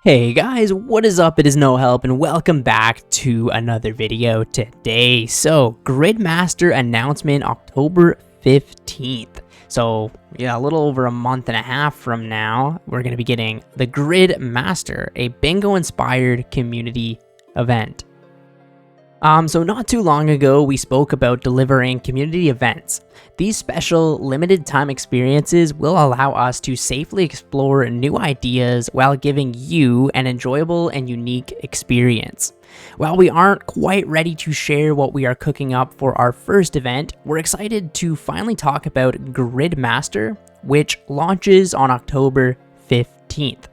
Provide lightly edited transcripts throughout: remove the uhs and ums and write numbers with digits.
Hey guys, what is up? It is No Help and welcome back to another video today. So, Gridmaster announcement October 15th. So, yeah, a little over a month and a half from now, we're going to be getting the Gridmaster, a bingo-inspired community event. So not too long ago, we spoke about delivering community events. These special, limited time experiences will allow us to safely explore new ideas while giving you an enjoyable and unique experience. While we aren't quite ready to share what we are cooking up for our first event, we're excited to finally talk about Gridmaster, which launches on October 15th.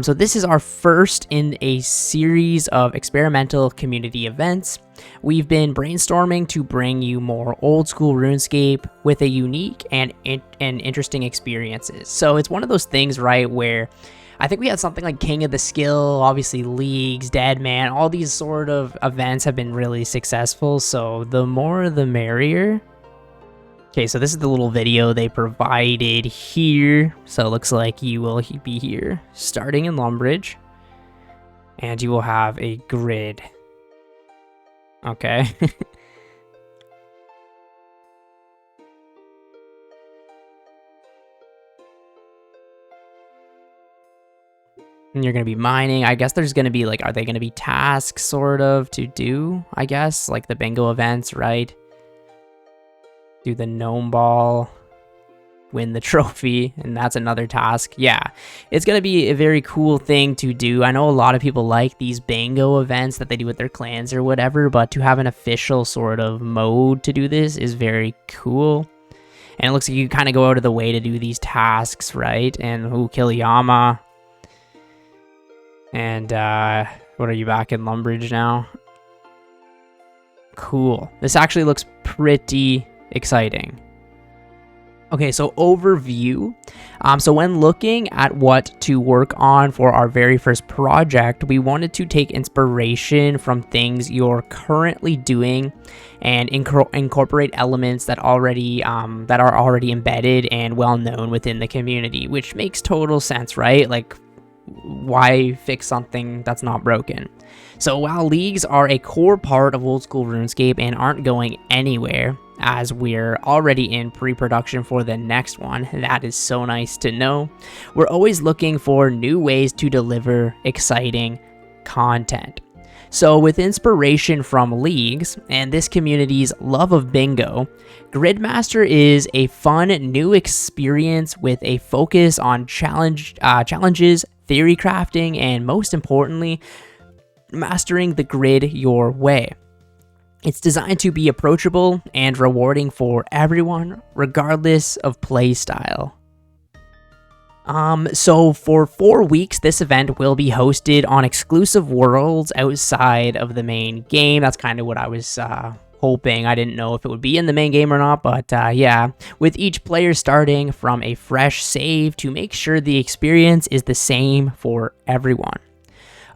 So this is our first in a series of experimental community events. We've been brainstorming to bring you more old school RuneScape with a unique and interesting experiences. So it's one of those things, right, where I think we had something like King of the Skill, obviously Leagues, Dead Man, all these sort of events have been really successful. So the more the merrier. Okay, so this is the little video they provided here. So it looks like you will be here, starting in Lumbridge, and you will have a grid. Okay. And you're going to be mining. I guess there's going to be like, are they going to be tasks sort of to do? I guess, like the bingo events, right? Do the gnome ball, win the trophy, and that's another task. Yeah, it's going to be a very cool thing to do. I know a lot of people like these bingo events that they do with their clans or whatever, but to have an official sort of mode to do this is very cool. And it looks like you kind of go out of the way to do these tasks, right? And Kiliyama. And what are you, back in Lumbridge now? Cool. This actually looks pretty exciting. Okay, so overview. So when looking at what to work on for our very first project, we wanted to take inspiration from things you're currently doing and incorporate elements that are already embedded and well known within the community, which makes total sense, right? Like, why fix something that's not broken? So while leagues are a core part of old school RuneScape and aren't going anywhere, as we're already in pre-production for the next one, that is so nice to know, we're always looking for new ways to deliver exciting content. So with inspiration from leagues and this community's love of bingo, Gridmaster is a fun new experience with a focus on challenges, theory crafting, and most importantly, mastering the grid your way. It's designed to be approachable and rewarding for everyone, regardless of play style. So for 4 weeks, this event will be hosted on exclusive worlds outside of the main game. That's kind of what I was hoping. I didn't know if it would be in the main game or not, but yeah, with each player starting from a fresh save to make sure the experience is the same for everyone.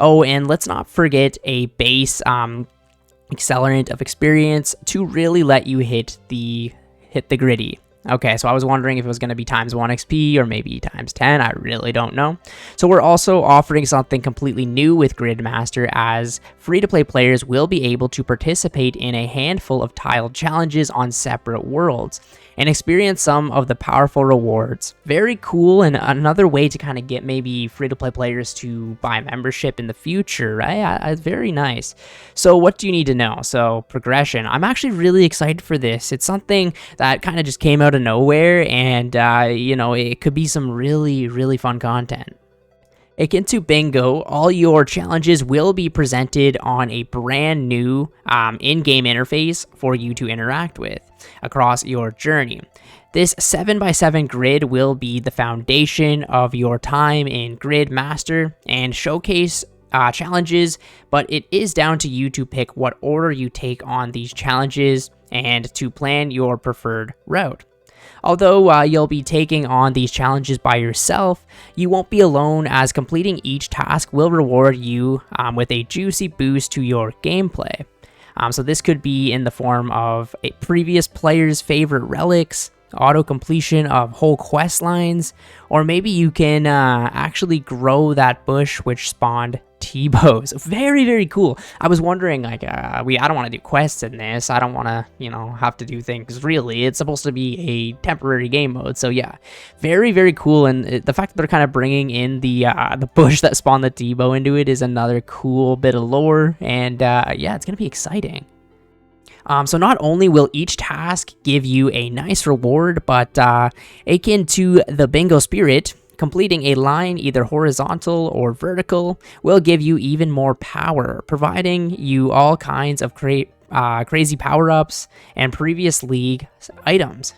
Oh, and let's not forget a base accelerant of experience to really let you hit the gritty. Okay, so I was wondering if it was going to be times 1 XP or maybe times 10. I really don't know. So we're also offering something completely new with Gridmaster, as free-to-play players will be able to participate in a handful of tiled challenges on separate worlds and experience some of the powerful rewards. Very cool, and another way to kind of get maybe free-to-play players to buy membership in the future, right? Very nice. So what do you need to know? So progression. I'm actually really excited for this. It's something that kind of just came out of nowhere, and you know, it could be some really, really fun content. Akin to bingo, all your challenges will be presented on a brand new in-game interface for you to interact with across your journey. This 7x7 grid will be the foundation of your time in Gridmaster and showcase challenges, but it is down to you to pick what order you take on these challenges and to plan your preferred route. Although you'll be taking on these challenges by yourself, you won't be alone, as completing each task will reward you with a juicy boost to your gameplay. So this could be in the form of a previous player's favorite relics, auto completion of whole quest lines, or maybe you can actually grow that bush which spawned T-bows. Very, very cool. I was wondering, like, I don't want to do quests in this. I don't want to, you know, have to do things. Really, it's supposed to be a temporary game mode. So yeah, very, very cool. And the fact that they're kind of bringing in the bush that spawned the T-bow into it is another cool bit of lore. And yeah, it's gonna be exciting. So not only will each task give you a nice reward, but akin to the bingo spirit, completing a line either horizontal or vertical will give you even more power, providing you all kinds of crazy power-ups and previous league items.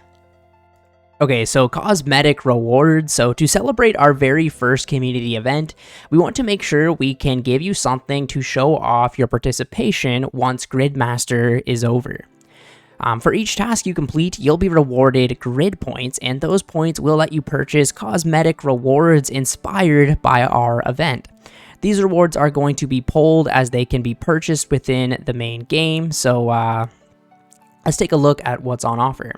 Okay, so cosmetic rewards. So to celebrate our very first community event, we want to make sure we can give you something to show off your participation once Gridmaster is over. For each task you complete, you'll be rewarded grid points, and those points will let you purchase cosmetic rewards inspired by our event. These rewards are going to be pulled as they can be purchased within the main game, so let's take a look at what's on offer.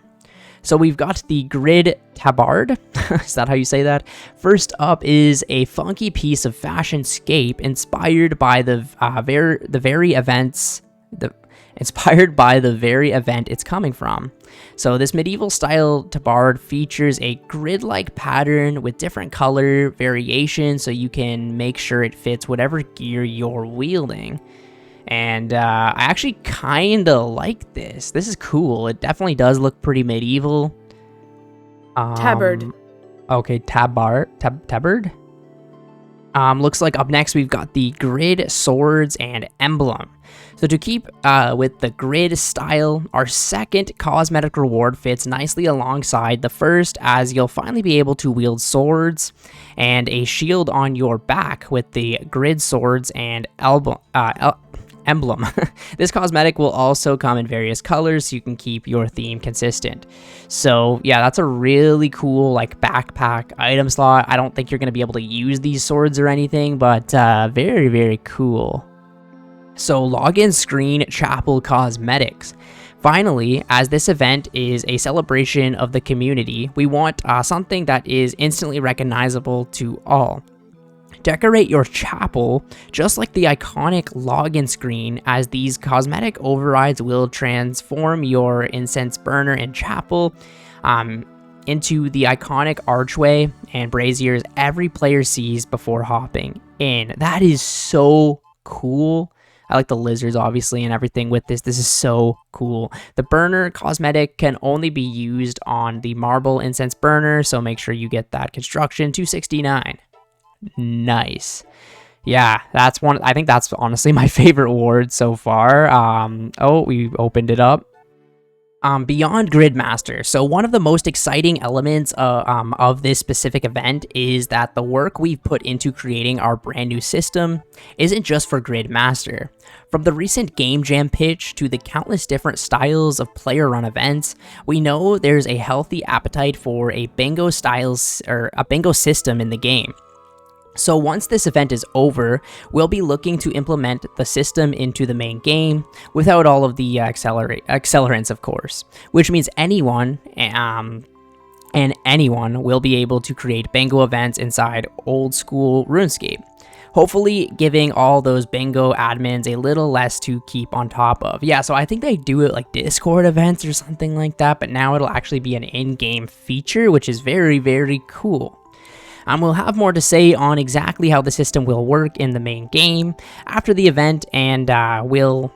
So we've got the Grid Tabard. Is that how you say that? First up is a funky piece of fashion scape inspired by the very event it's coming from. So this medieval style tabard features a grid-like pattern with different color variations, so you can make sure it fits whatever gear you're wielding. And I actually kind of like this. This is cool. It definitely does look pretty medieval. Tabard. Okay, tabard. Looks like up next we've got the grid swords and emblem. So to keep with the grid style, our second cosmetic reward fits nicely alongside the first, as you'll finally be able to wield swords and a shield on your back with the grid swords and emblem. This cosmetic will also come in various colors, so you can keep your theme consistent. So yeah, that's a really cool like backpack item slot. I don't think you're going to be able to use these swords or anything, but very, very cool. So login screen chapel cosmetics. Finally, as this event is a celebration of the community, we want something that is instantly recognizable to all. Decorate your chapel just like the iconic login screen, as these cosmetic overrides will transform your incense burner and chapel into the iconic archway and braziers every player sees before hopping in. That is so cool. I like the lizards, obviously, and everything with this. This is so cool. The burner cosmetic can only be used on the marble incense burner, so make sure you get that construction 269. Nice. Yeah, that's one. I think that's honestly my favorite award so far. Oh, we opened it up. Beyond Gridmaster. So one of the most exciting elements of this specific event is that the work we've put into creating our brand new system isn't just for Gridmaster. From the recent Game Jam pitch to the countless different styles of player-run events, we know there's a healthy appetite for a bingo system in the game. So once this event is over, we'll be looking to implement the system into the main game without all of the accelerants, of course, which means anyone will be able to create bingo events inside old school Runescape, hopefully giving all those bingo admins a little less to keep on top of. Yeah, so I think they do it like Discord events or something like that, but now it'll actually be an in-game feature, which is very, very cool. We'll have more to say on exactly how the system will work in the main game after the event, and we'll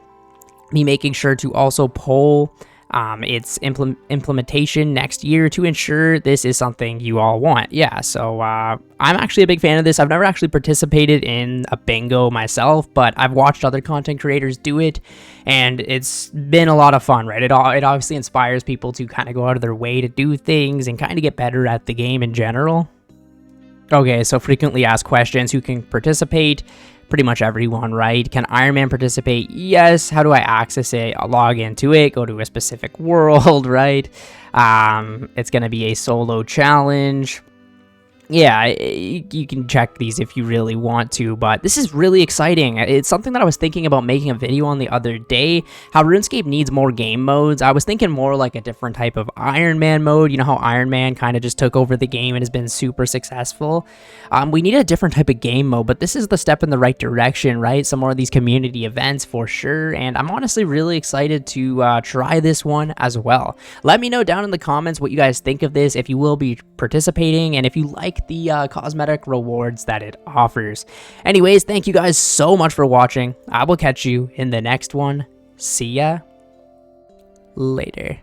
be making sure to also poll its implementation next year to ensure this is something you all want. Yeah, so I'm actually a big fan of this. I've never actually participated in a bingo myself, but I've watched other content creators do it, and it's been a lot of fun, right? It obviously inspires people to kind of go out of their way to do things and kind of get better at the game in general. Okay, so frequently asked questions. Who can participate? Pretty much everyone, right? Can Ironman participate? Yes. How do I access it? I'll log into it, go to a specific world, right? It's going to be a solo challenge. yeah, you can check these if you really want to, but this is really exciting. It's something that I was thinking about making a video on the other day, how RuneScape needs more game modes. I was thinking more like a different type of Ironman mode. You know how Ironman kind of just took over the game and has been super successful? We need a different type of game mode, but this is the step in the right direction, right? Some more of these community events for sure, and I'm honestly really excited to try this one as well. Let me know down in the comments what you guys think of this, if you will be participating, and if you like the cosmetic rewards that it offers. Anyways, thank you guys so much for watching. I will catch you in the next one. See ya later.